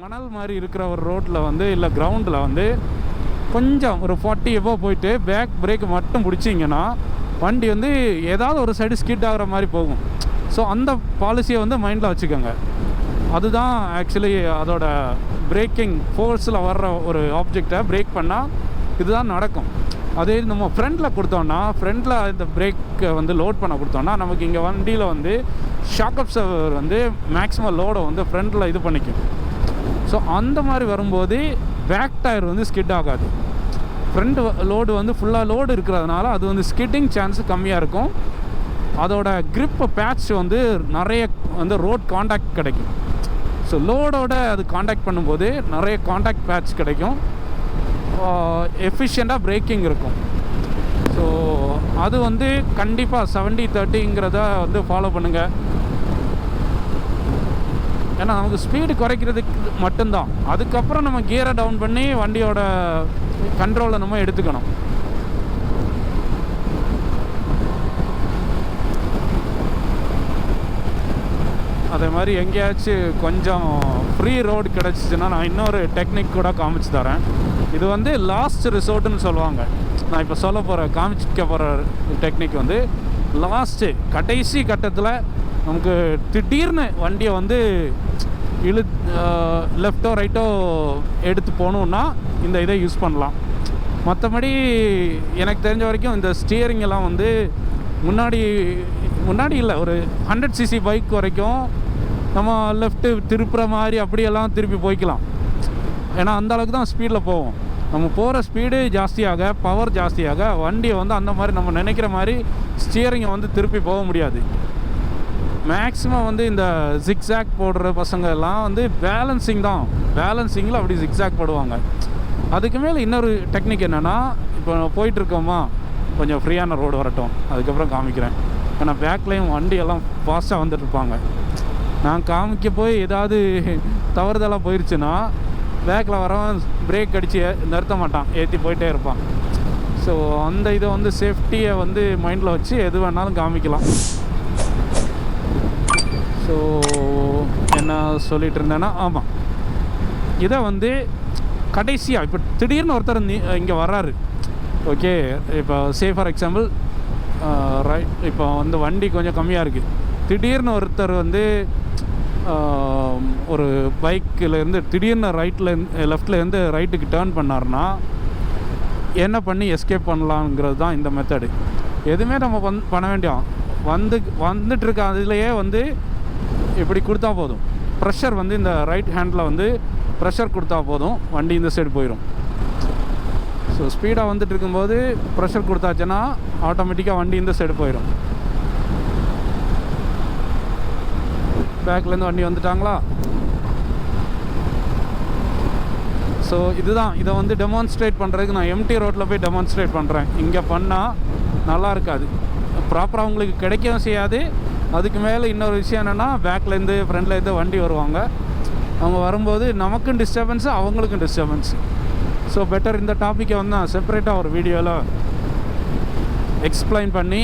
மணல் மாதிரி இருக்கிற ஒரு ரோட்டில் வந்து இல்லை கிரவுண்டில் வந்து கொஞ்சம் ஒரு 40 எபோ போயிட்டு பேக் பிரேக் மட்டும் பிடிச்சிங்கன்னா வண்டி வந்து ஏதாவது ஒரு சைடு ஸ்கிட் ஆகிற மாதிரி போகும். ஸோ அந்த பாலிசியை வந்து மைண்டில் வச்சுக்கோங்க. அதுதான் ஆக்சுவலி அதோட பிரேக்கிங் ஃபோர்ஸில் வர்ற ஒரு ஆப்ஜெக்டை பிரேக் பண்ணால் இதுதான் நடக்கும். அதே நம்ம ஃப்ரண்டில் கொடுத்தோன்னா, ஃப்ரண்டில் இந்த பிரேக்கை வந்து லோட் பண்ண கொடுத்தோன்னா நமக்கு இங்கே வண்டியில் வந்து ஷாக் அப்சர்வர் வந்து மேக்ஸிமம் லோடை வந்து ஃப்ரண்டில் இது பண்ணிக்கும். ஸோ அந்த மாதிரி வரும்போது பேக் டயர் வந்து ஸ்கிட் ஆகாது. ஃப்ரண்ட் லோடு வந்து ஃபுல்லாக லோடு இருக்கிறதுனால அது வந்து ஸ்கிட்டிங் சான்ஸ் கம்மியாக இருக்கும். அதோட க்ரிப் பேட்ச் வந்து நிறைய வந்து ரோட் காண்டாக்ட் கிடைக்கும். ஸோ லோடோட அது காண்டாக்ட் பண்ணும்போது நிறைய காண்டாக்ட் பேட்ச் கிடைக்கும். எஃபிஷியண்ட்டாக பிரேக்கிங் இருக்கும். ஸோ அது வந்து கண்டிப்பாக 70-30ங்கிறத வந்து ஃபாலோ பண்ணுங்கள். ஏன்னா நமக்கு ஸ்பீடு குறைக்கிறதுக்கு மட்டும்தான். அதுக்கப்புறம் நம்ம கியரை டவுன் பண்ணி வண்டியோட கண்ட்ரோலை நம்ம எடுத்துக்கணும். அதே மாதிரி எங்கேயாச்சும் கொஞ்சம் ஃப்ரீ ரோடு கிடச்சிச்சின்னா நான் இன்னொரு டெக்னிக் கூட காமிச்சு தரேன். இது வந்து லாஸ்ட் ரிசோர்ட்டுன்னு சொல்லுவாங்க. நான் இப்போ சொல்ல போகிற காமிச்சிக்க போகிற டெக்னிக் வந்து லாஸ்ட்டு கடைசி கட்டத்தில் நமக்கு திடீர்னு வண்டியை வந்து லெஃப்ட்டோ ரைட்டோ எடுத்து போகணுன்னா இந்த இதை யூஸ் பண்ணலாம். மற்றபடி எனக்கு தெரிஞ்ச வரைக்கும் இந்த ஸ்டியரிங் எல்லாம் வந்து முன்னாடி இல்லை, ஒரு 100cc பைக் வரைக்கும் நம்ம லெஃப்ட்டு திருப்புற மாதிரி அப்படியெல்லாம் திருப்பி போய்க்கலாம். ஏன்னா அந்தளவுக்கு தான் ஸ்பீடில் போவோம். நம்ம போகிற ஸ்பீடு ஜாஸ்தியாக, பவர் ஜாஸ்தியாக வண்டியை வந்து அந்த மாதிரி நம்ம நினைக்கிற மாதிரி ஸ்டியரிங்கை வந்து திருப்பி போக முடியாது. மேக்ஸிமம் வந்து இந்த ஜிக்ஸாக் போடுற பசங்க எல்லாம் வந்து பேலன்சிங்கில் அப்படி ஜிக்ஸாக் போடுவாங்க. அதுக்கு மேலே இன்னொரு டெக்னிக் என்னென்னா, இப்போ போயிட்டுருக்கோமா, கொஞ்சம் ஃப்ரீயான ரோடு வரட்டும், அதுக்கப்புறம் காமிக்கிறேன். ஏன்னா பேக்லேயும் வண்டியெல்லாம் ஃபாஸ்ட்டாக வந்துட்டுருப்பாங்க. நான் காமிக்க போய் ஏதாவது தவறுதலாக போயிடுச்சுன்னா பேக்கில் வரவன் பிரேக் அடித்து நிறுத்த மாட்டான், ஏற்றி போயிட்டே இருப்பான். ஸோ அந்த இதை வந்து சேஃப்டியை வந்து மைண்டில் வச்சு எது வேணாலும் காமிக்கலாம். ஸோ என்ன சொல்லிகிட்டு இருந்தேன்னா, ஆமாம், இதை வந்து கடைசியாக இப்போ திடீர்னு ஒருத்தர் இங்கே வர்றாரு, ஓகே, இப்போ ஃபார் எக்ஸாம்பிள் இப்போ வந்து வண்டி கொஞ்சம் கம்மியாக இருக்குது, திடீர்னு ஒருத்தர் வந்து ஒரு பைக்கிலேருந்து திடீர்னு லெஃப்ட்லேருந்து ரைட்டுக்கு டேர்ன் பண்ணார்னா என்ன பண்ணி எஸ்கேப் பண்ணலாங்கிறது தான் இந்த மெத்தடு. எதுவுமே நம்ம பண்ண வேண்டியோம், வந்துட்டுருக்க அதுலேயே வந்து இப்படி கொடுத்தா போதும். ப்ரெஷர் வந்து இந்த ரைட் ஹேண்டில் வந்து ப்ரெஷர் கொடுத்தா போதும், வண்டி இந்த சைடு போயிடும். ஸோ ஸ்பீடாக வந்துட்டு இருக்கும்போது ப்ரெஷர் கொடுத்தாச்சுன்னா ஆட்டோமேட்டிக்காக வண்டி இந்த சைடு போயிடும். பேக்லேருந்து வண்டி வந்துட்டாங்களா? ஸோ இதுதான், இதை வந்து டெமான்ஸ்ட்ரேட் பண்ணுறதுக்கு நான் எம்டி ரோட்டில் போய் டெமான்ஸ்ட்ரேட் பண்ணுறேன். இங்கே பண்ணால் நல்லா இருக்காது, ப்ராப்பராக உங்களுக்கு கிடைக்கவும் செய்யாது. அதுக்கு மேலே இன்னொரு விஷயம் என்னென்னா, பேக்லேருந்து ஃப்ரண்ட்லேருந்து வண்டி வருவாங்க. அவங்க வரும்போது நமக்கும் டிஸ்டர்பன்ஸு, அவங்களுக்கும் டிஸ்டர்பன்ஸு. ஸோ பெட்டர் இந்த டாப்பிக்கை வந்து நான் செப்பரேட்டாக ஒரு வீடியோவில் எக்ஸ்பிளைன் பண்ணி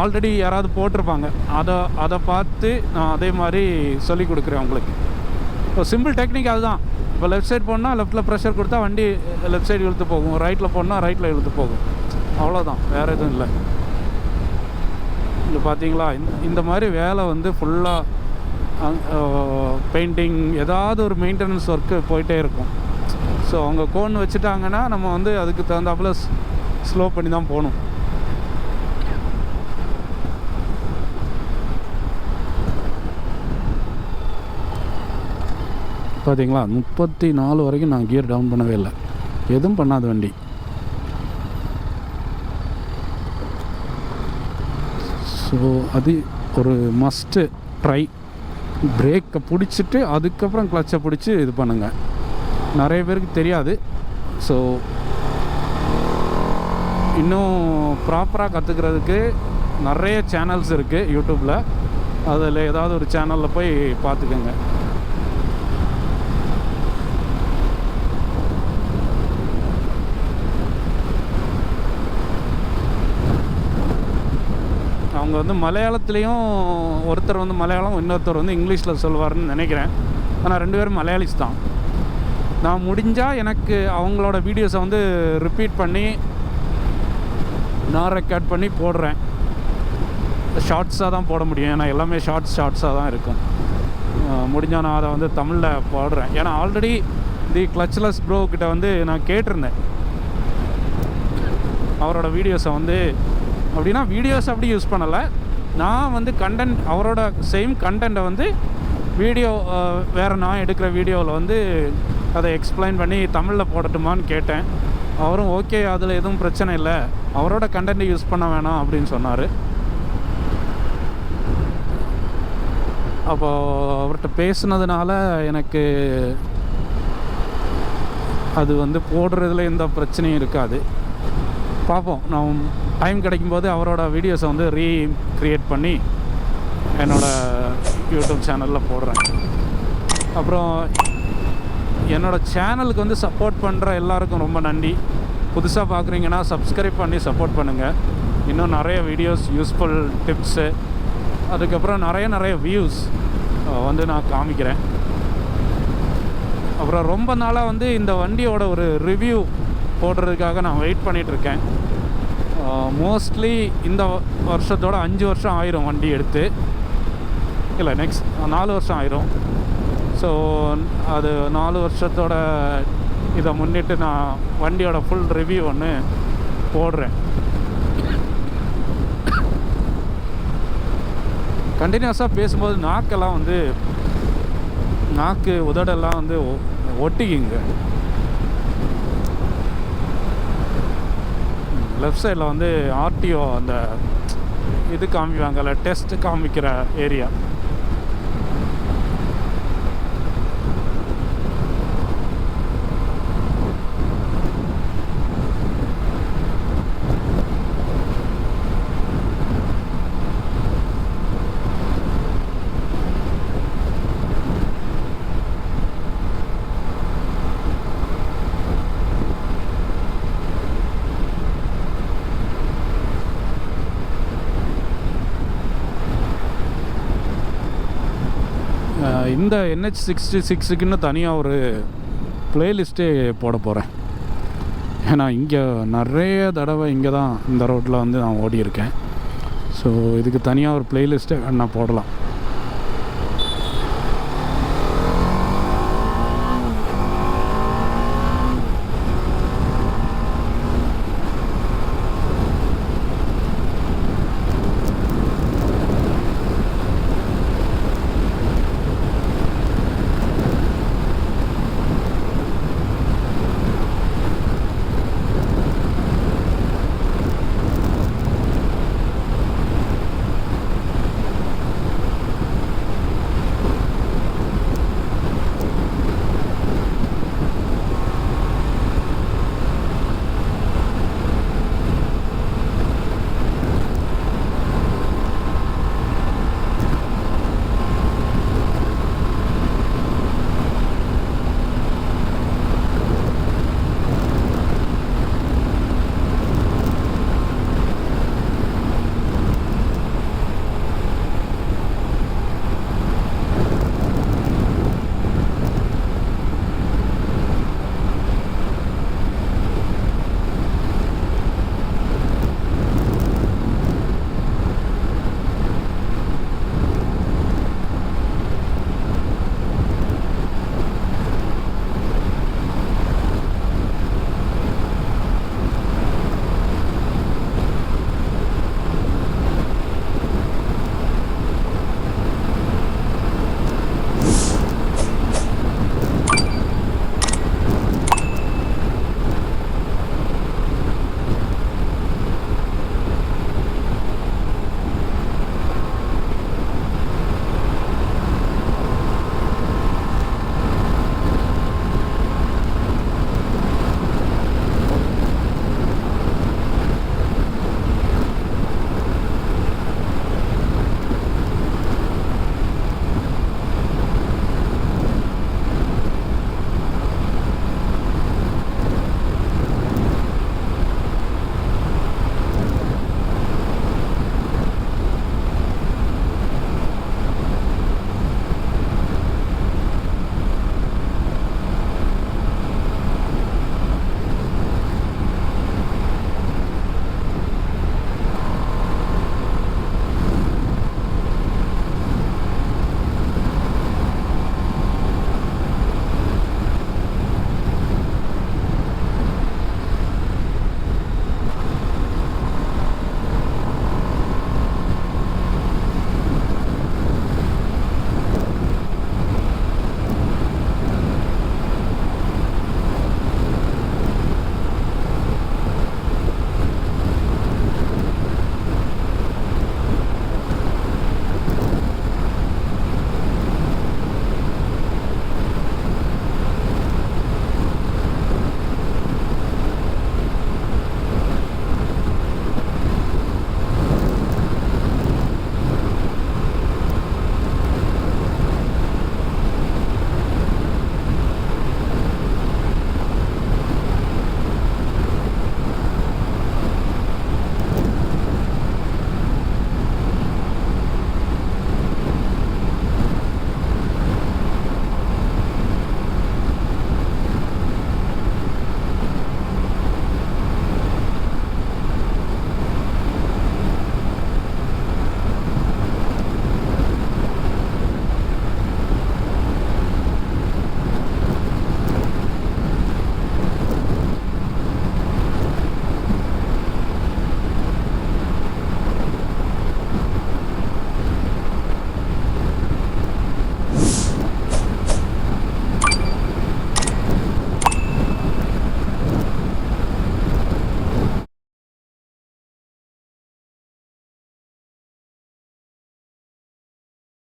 ஆல்ரெடி யாராவது போட்டிருப்பாங்க, அதை பார்த்து நான் அதே மாதிரி சொல்லி கொடுக்குறேன் உங்களுக்கு. இப்போ சிம்பிள் டெக்னிக் அதுதான். இப்போ லெஃப்ட் சைடு போனால் லெஃப்ட்டில் ப்ரெஷர் கொடுத்தா வண்டி லெஃப்ட் சைடு இழுத்து போகும், ரைட்டில் போனால் ரைட்டில் இழுத்து போகும், அவ்வளோதான், வேறு எதுவும் இல்லை. இங்கே பார்த்தீங்களா, இந்த மாதிரி வேலை வந்து ஃபுல்லாக பெயிண்டிங் ஏதாவது ஒரு மெயின்டெனன்ஸ் ஒர்க்கு போயிட்டே இருக்கும். ஸோ அவங்க கோன் வச்சுட்டாங்கன்னா நம்ம வந்து அதுக்கு தகுந்தாப்புல ஸ்லோ பண்ணி தான் போகணும். பார்த்தீங்களா, 34 வரைக்கும் நான் கியர் டவுன் பண்ணவே இல்லை, எதுவும் பண்ணாத வண்டி. ஸோ அது ஒரு மஸ்ட்டு ட்ரை. பிரேக்கை பிடிச்சிட்டு அதுக்கப்புறம் கிளச்சை பிடிச்சி இது பண்ணுங்கள். நிறைய பேருக்கு தெரியாது. ஸோ இன்னும் ப்ராப்பராக கற்றுக்கிறதுக்கு நிறைய சேனல்ஸ் இருக்குது யூடியூப்பில். அதில் ஏதாவது ஒரு சேனலில் போய் பார்த்துக்கோங்க. அவங்க வந்து மலையாளத்துலேயும் ஒருத்தர் வந்து மலையாளம், இன்னொருத்தர் வந்து இங்கிலீஷில் சொல்லுவார்னு நினைக்கிறேன். ஆனால் 2 பேரும் மலையாளிஸ் தான். நான் முடிஞ்சால் எனக்கு அவங்களோட வீடியோஸை வந்து ரிப்பீட் பண்ணி நான் ரெக்கார்ட் பண்ணி போடுறேன். ஷார்ட்ஸாக தான் போட முடியும், ஏன்னா எல்லாமே ஷார்ட்ஸாக தான் இருக்கும். முடிஞ்சால் நான் அதை வந்து தமிழில் போடுறேன். ஏன்னா ஆல்ரெடி தி கிளச்லெஸ் ப்ரோ கிட்ட வந்து நான் கேட்டிருந்தேன் அவரோட வீடியோஸை வந்து. அப்படின்னா வீடியோஸ் அப்படி யூஸ் பண்ணலை, நான் வந்து கண்டென்ட் அவரோட சேம் கண்டென்ட்டை வந்து வீடியோ வேறு நான் எடுக்கிற வீடியோவில் வந்து அதை எக்ஸ்பிளைன் பண்ணி தமிழில் போடட்டுமான்னு கேட்டேன். அவரும் ஓகே, அதில் எதுவும் பிரச்சனை இல்லை, அவரோட கண்டென்ட் யூஸ் பண்ண வேணாம் அப்படின்னு சொன்னார். அப்போது அவர்கிட்ட பேசுனதுனால எனக்கு அது வந்து போடுறதுல எந்த பிரச்சனையும் இருக்காது. பார்ப்போம், நான் டைம் கிடைக்கும்போது அவரோட வீடியோஸை வந்து ரீக்ரியேட் பண்ணி என்னோடய யூடியூப் சேனலில் போடுறேன். அப்புறம் என்னோடய சேனலுக்கு வந்து சப்போர்ட் பண்ணுற எல்லாருக்கும் ரொம்ப நன்றி. புதுசாக பார்க்குறீங்கன்னா சப்ஸ்கிரைப் பண்ணி சப்போர்ட் பண்ணுங்கள். இன்னும் நிறைய வீடியோஸ், யூஸ்ஃபுல் டிப்ஸு, அதுக்கப்புறம் நிறைய வியூஸ் வந்து நான் காமிக்கிறேன். அப்புறம் ரொம்ப நாளாக வந்து இந்த வண்டியோட ஒரு ரிவ்யூ போடுறதுக்காக நான் வெயிட் பண்ணிகிட்ருக்கேன். மோஸ்ட்லி இந்த வருஷத்தோட 5 வருஷம் ஆயிரும் வண்டி எடுத்து, இல்லை நெக்ஸ்ட் 4 வருஷம் ஆயிரும். ஸோ அது 4 வருஷத்தோட இதை முன்னிட்டு நான் வண்டியோட ஃபுல் ரிவ்யூ ஒன்று போடுறேன். கண்டினியூஸாக பேசும்போது நாக்கெல்லாம் வந்து உதடெல்லாம் வந்து ஒட்டிக்குங்க. லெஃப்ட் சைடில் வந்து ஆர்டிஓ அந்த இது காமிப்பாங்கல்ல, டெஸ்ட் காமிக்கிற ஏரியா. இந்த NH66க்குன்னு தனியாக ஒரு ப்ளேலிஸ்ட்டே போட போகிறேன். ஏன்னா இங்கே நிறைய தடவை இங்கே தான் இந்த ரோட்டில் வந்து நான் ஓடியிருக்கேன். ஸோ இதுக்கு தனியாக ஒரு ப்ளேலிஸ்ட்டை நான் போடலாம்.